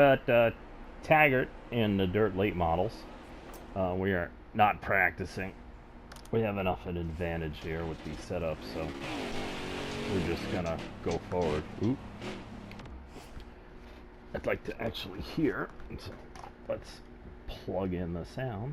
At Taggart in the dirt late models. We are not practicing. We have enough of an advantage here with these setups, so we're just gonna go forward. Oop. I'd like to actually hear, so let's plug in the sound.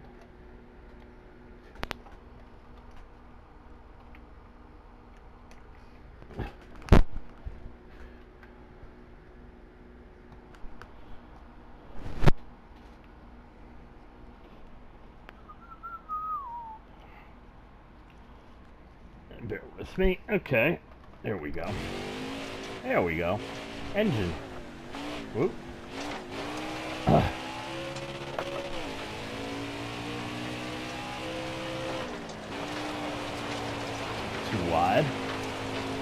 Bear with me. Okay. There we go. There we go. Engine. Whoop. Too wide.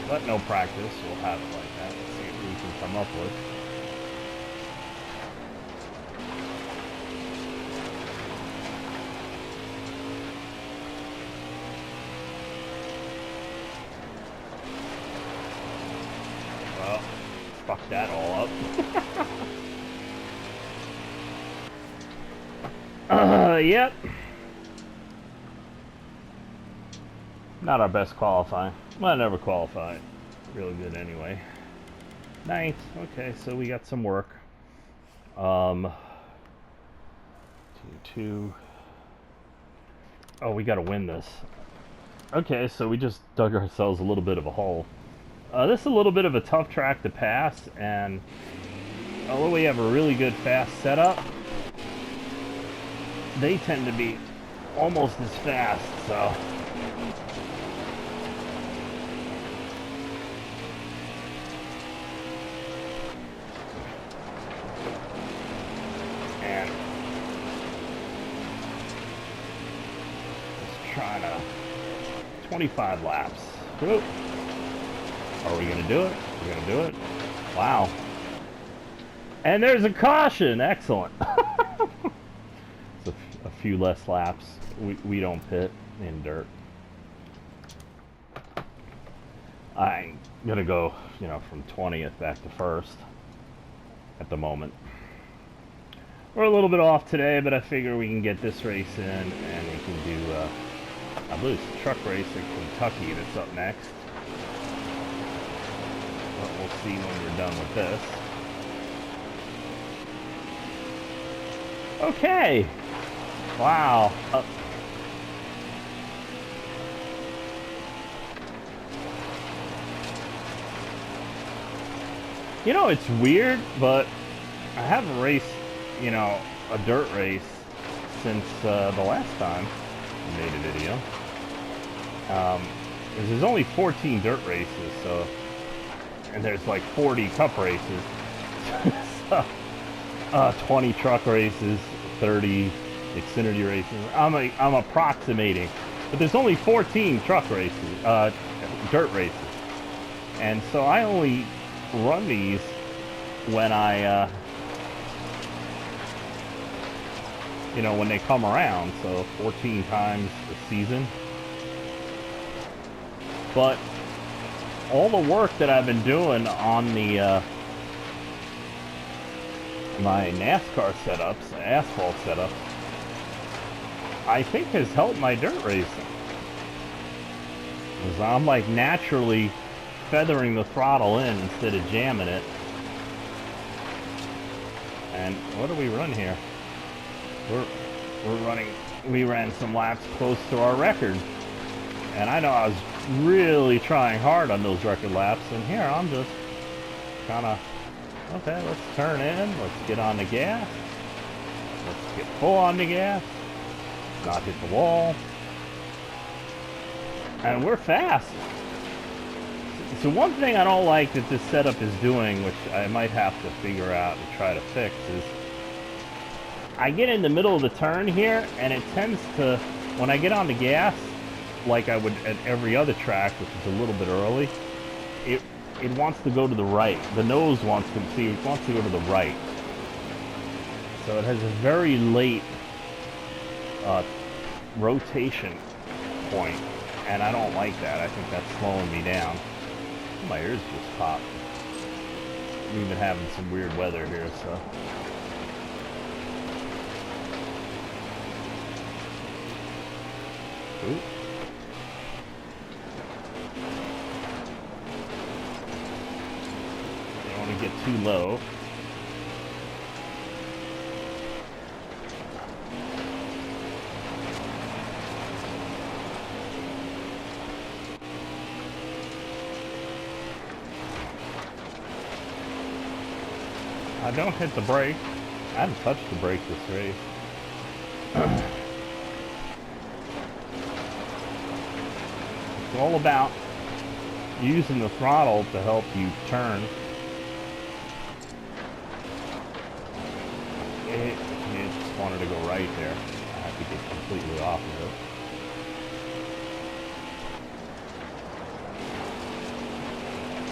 But no practice. We'll have it like that. Let's see what we can come up with. Well, fuck that all up. Yep. Not our best qualifying. Well, I never qualified really good anyway. Ninth. Okay, so we got some work. Two. Oh, we got to win this. Okay, so we just dug ourselves a little bit of a hole. This is a little bit of a tough track to pass, and although we have a really good fast setup, they tend to be almost as fast, so. And just trying to 25 laps. Whoop. Are we going to do it? We're going to do it. Wow. And there's a caution. Excellent. It's a few less laps. We don't pit in dirt. I'm going to go, from 20th back to 1st at the moment. We're a little bit off today, but I figure we can get this race in, and we can do, I believe it's a truck race in Kentucky that's up next. But we'll see when we're done with this. Okay. Wow. It's weird, but I haven't raced, a dirt race since the last time I made a video. There's only 14 dirt races, so, and there's like 40 cup races. So, 20 truck races, 30 Xfinity races. I'm approximating, but there's only 14 truck races, dirt races, and so I only run these when I, when they come around. So 14 times a season. But all the work that I've been doing on the my NASCAR setups, asphalt setups, I think has helped my dirt racing. Because I'm like naturally feathering the throttle in instead of jamming it. And what do we run here? We ran some laps close to our record. And I know I was really trying hard on those record laps, and here I'm just kind of, okay, let's turn in, let's get on the gas, let's get full on the gas, not hit the wall, and we're fast. So one thing I don't like that this setup is doing, which I might have to figure out and try to fix, is I get in the middle of the turn here, and it tends to, when I get on the gas, like I would at every other track, which is a little bit early, it wants to go to the right. The nose wants to go to the right. So it has a very late rotation point, and I don't like that. I think that's slowing me down. My ears just popped. We've been having some weird weather here, so Ooh. Don't want to get too low. I don't hit the brake. I haven't touched the brake this race. It's all about using the throttle to help you turn. It just wanted to go right there. I have to get completely off of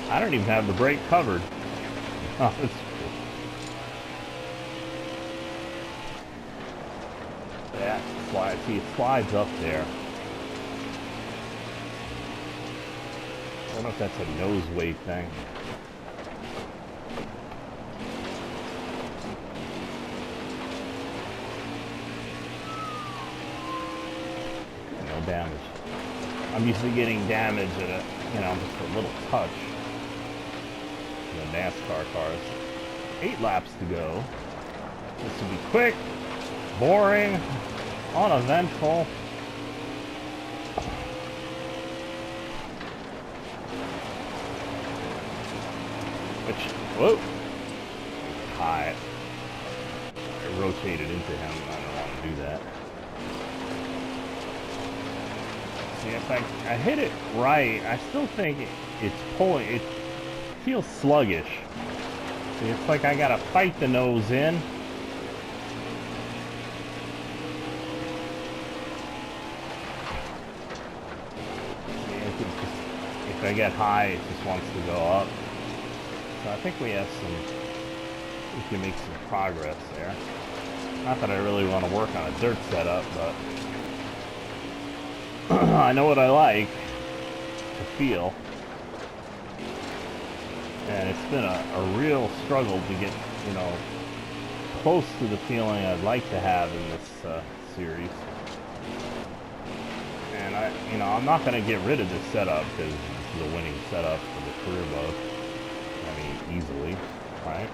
it. I don't even have the brake covered. Oh, that's cool. Yeah, slide. See, it slides up there. I don't know if that's a nose weight thing. No damage. I'm usually getting damage at a, just a little touch. The NASCAR cars. 8 laps to go. This will be quick, boring, uneventful. Whoa! High. I rotated into him. I don't want to do that. See, if I hit it right, I still think it's pulling. It feels sluggish. See, it's like I gotta fight the nose in. See, if I get high, it just wants to go up. So I think we can make some progress there. Not that I really want to work on a dirt setup, but I know what I like to feel. And it's been a real struggle to get, close to the feeling I'd like to have in this series. And I'm not going to get rid of this setup because this is a winning setup for the career mode. Easily, right?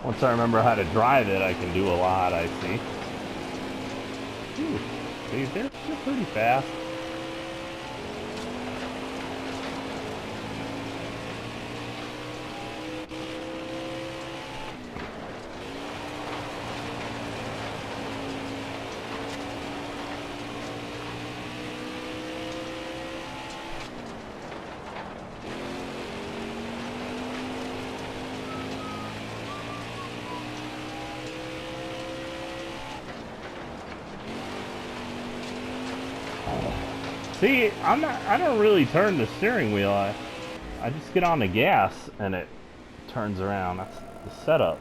Once I remember how to drive it, I can do a lot, I see. Ooh, see, they're pretty fast. See, I don't really turn the steering wheel. I just get on the gas and it turns around. That's the setup.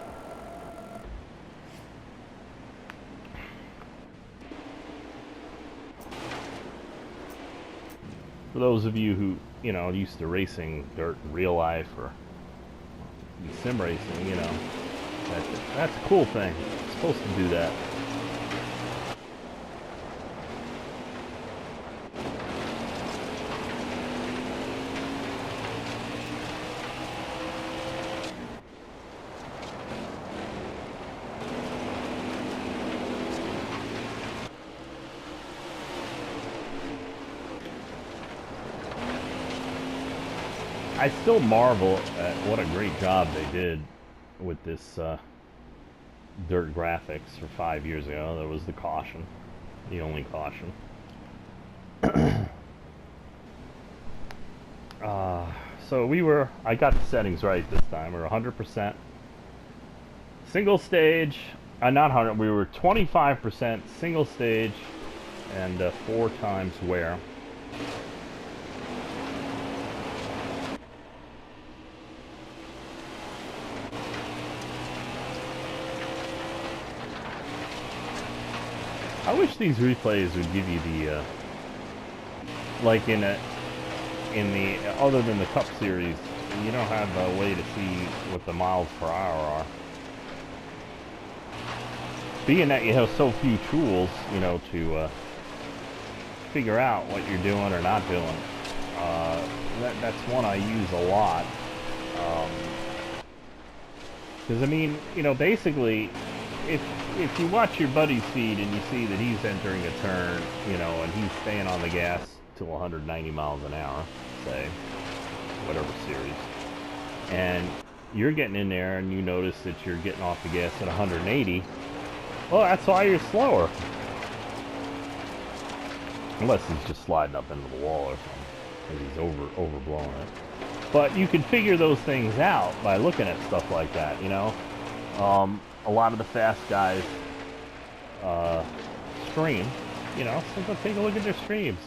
For those of you who, used to racing dirt in real life or sim racing, that's a cool thing. It's supposed to do that. I still marvel at what a great job they did with this dirt graphics for 5 years ago. There was the caution, the only caution. So I got the settings right this time. We were 100% single stage, not 100, we were 25% single stage and 4 times wear. I wish these replays would give you the, like in the, other than the Cup Series, you don't have a way to see what the miles per hour are. Being that you have so few tools, you know, to figure out what you're doing or not doing, that's one I use a lot. Because, I mean, you know, basically, if you watch your buddy's feed and you see that he's entering a turn, you know, and he's staying on the gas till 190 miles an hour, say, whatever series, and you're getting in there and you notice that you're getting off the gas at 180, well, that's why you're slower. Unless he's just sliding up into the wall or something, because he's overblowing it. But you can figure those things out by looking at stuff like that, you know. A lot of the fast guys stream, you know, so go take a look at their streams.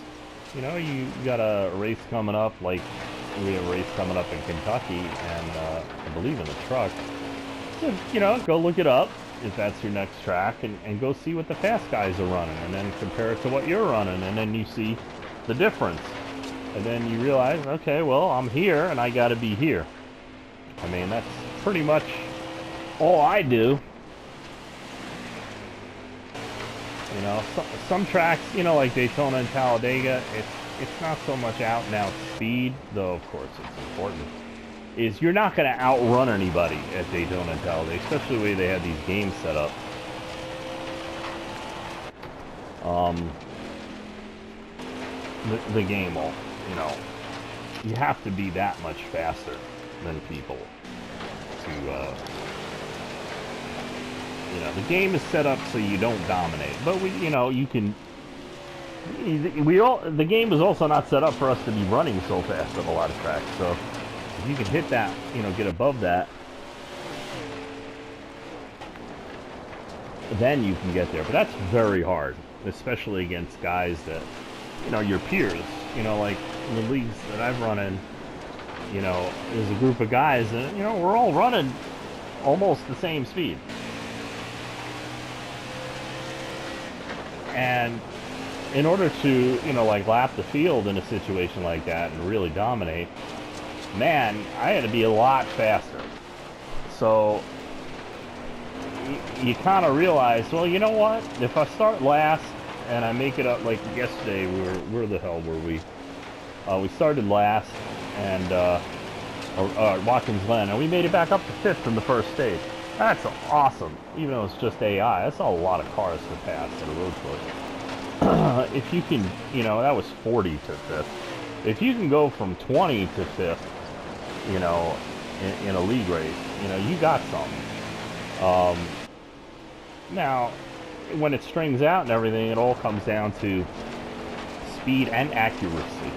You know, you got a race coming up, like we have a race coming up in Kentucky, and I believe in the truck. So, you know, go look it up if that's your next track, and go see what the fast guys are running, and then compare it to what you're running, and then you see the difference. And then you realize, okay, well, I'm here, and I gotta be here. I mean, that's pretty much all I do. You know, some tracks, you know, like Daytona and Talladega, it's not so much out and out speed, though of course it's important, is you're not going to outrun anybody at Daytona and Talladega, especially the way they have these games set up. The game will, you know, you have to be that much faster than people to, you know, the game is set up so you don't dominate, but we, you know, you can, the game is also not set up for us to be running so fast at a lot of tracks, so if you can hit that, you know, get above that, then you can get there. But that's very hard, especially against guys that, you know, your peers, you know, like in the leagues that I've run in, you know, there's a group of guys that, you know, we're all running almost the same speed. And in order to, you know, like lap the field in a situation like that and really dominate, man, I had to be a lot faster. So you kind of realize, well, you know what? If I start last and I make it up, like yesterday, where the hell were we? We started last and Watkins Glen, and we made it back up to 5th in the first stage. That's awesome, even though it's just AI. That's a lot of cars to pass at a road course. If you can, you know, that was 40 to 5th. If you can go from 20 to 5th, you know, in a league race, you know, you got something. Now, when it strings out and everything, it all comes down to speed and accuracy,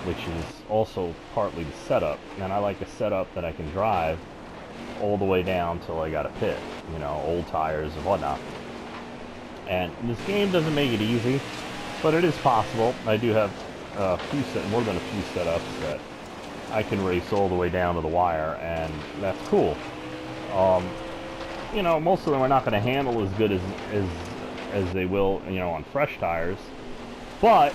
which is also partly the setup. And I like a setup that I can drive all the way down till I got a pit, you know, old tires and whatnot. And this game doesn't make it easy, but it is possible. I do have more than a few setups that I can race all the way down to the wire, and that's cool. You know, most of them are not going to handle as good as they will, you know, on fresh tires, but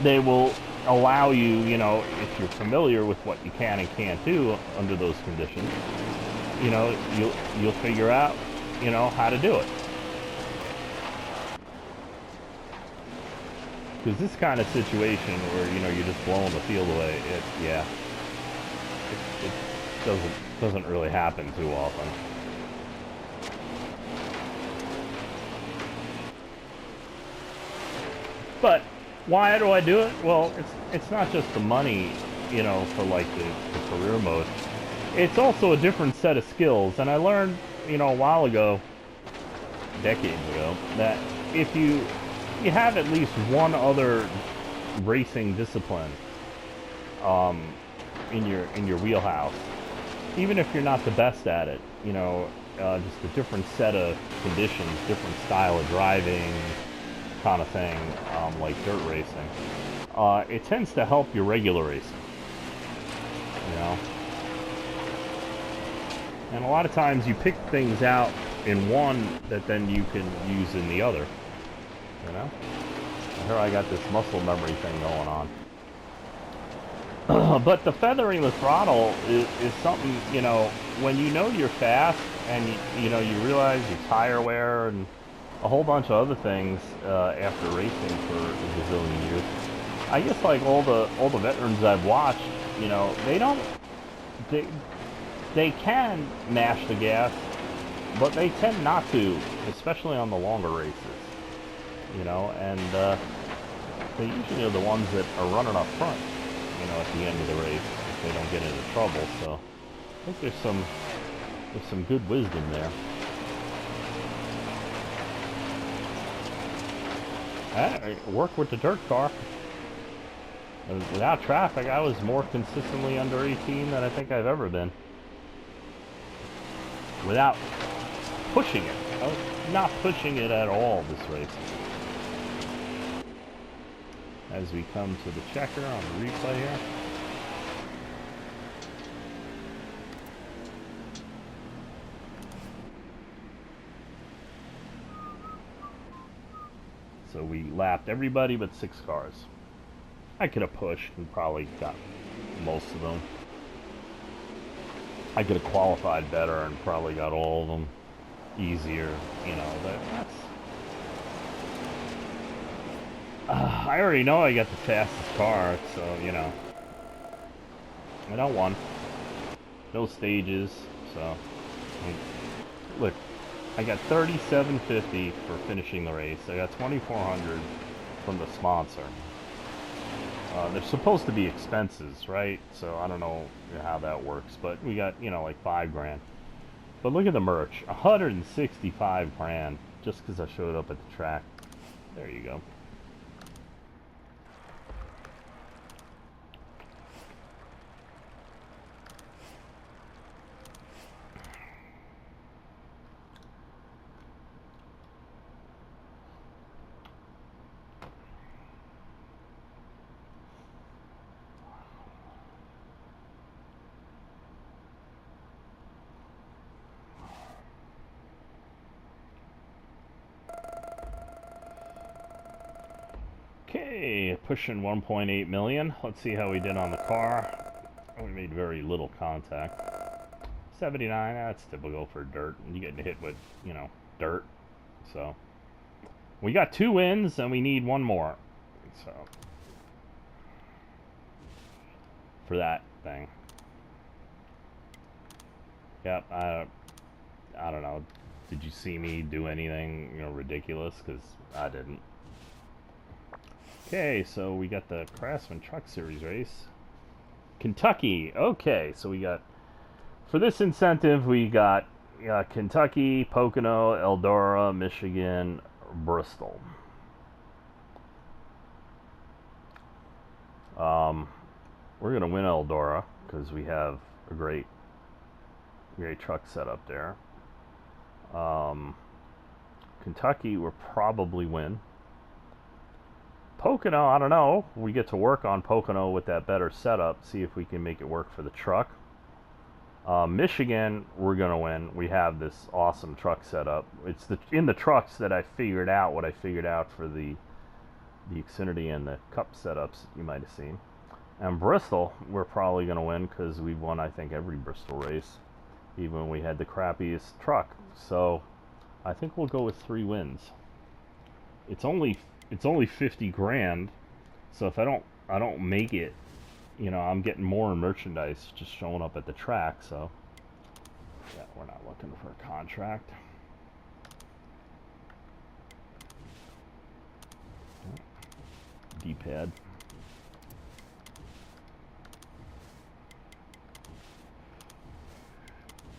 they will allow you, you know, if you're familiar with what you can and can't do under those conditions, you know, you'll figure out, you know, how to do it. Because this kind of situation where, you know, you're just blowing the field away, it doesn't really happen too often. But why do I do it? Well, it's not just the money, you know, for like the career mode. It's also a different set of skills. And I learned, you know, a while ago, decades ago, that if you have at least one other racing discipline in your wheelhouse, even if you're not the best at it, you know, just a different set of conditions, different style of driving, kind of thing, like dirt racing, it tends to help your regular racing, you know. And a lot of times you pick things out in one that then you can use in the other. You know? And here I got this muscle memory thing going on. But the feathering the throttle is something, you know, when you know you're fast and you know, you realize your tire wear and a whole bunch of other things after racing for a gazillion years. I guess like all the veterans I've watched, you know, they can mash the gas, but they tend not to, especially on the longer races. You know, and they usually are the ones that are running up front, you know, at the end of the race if they don't get into trouble. So I think there's some good wisdom there. I work with the dirt car. Without traffic, I was more consistently under 18 than I think I've ever been. Without pushing it. I was not pushing it at all this race. As we come to the checker on the replay here. So we lapped everybody but 6 cars. I could have pushed and probably got most of them. I could have qualified better and probably got all of them easier, you know, that's... I already know I got the fastest car, so, you know. I don't won. No stages, so... I mean, look, I got $37.50 for finishing the race. I got $2,400 from the sponsor. There's supposed to be expenses, right? So I don't know how that works, but we got, you know, like $5,000. But look at the merch, $165,000 just because I showed up at the track. There you go. Okay, pushing 1.8 million. Let's see how we did on the car. We made very little contact. 79, that's typical for dirt. You getting hit with, you know, dirt. So, we got 2 wins and we need 1 more. So, for that thing. Yep, I don't know. Did you see me do anything, you know, ridiculous? Because I didn't. Okay, so we got the Craftsman Truck Series race. Kentucky. Okay, so we got, for this incentive, we got Kentucky, Pocono, Eldora, Michigan, Bristol. We're going to win Eldora because we have a great truck setup there. Kentucky will probably win. Pocono, I don't know. We get to work on Pocono with that better setup, see if we can make it work for the truck. Michigan, we're going to win. We have this awesome truck setup. It's in the trucks that I figured out what I figured out for the Xfinity and the Cup setups you might have seen. And Bristol, we're probably going to win because we've won, I think, every Bristol race, even when we had the crappiest truck. So I think we'll go with 3 wins. It's only $50,000, so if I don't make it, you know, I'm getting more in merchandise just showing up at the track. So yeah, we're not looking for a contract. D-pad.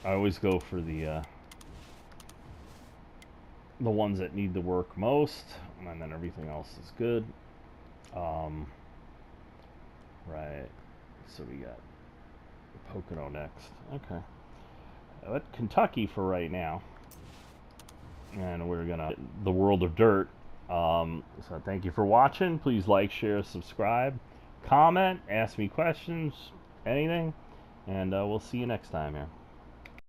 I always go for the ones that need the work most, and then everything else is good. Right, so we got Pocono next. Okay, but Kentucky for right now, and we're gonna the world of dirt. So thank you for watching. Please like, share, subscribe, comment, ask me questions, anything, and we'll see you next time here.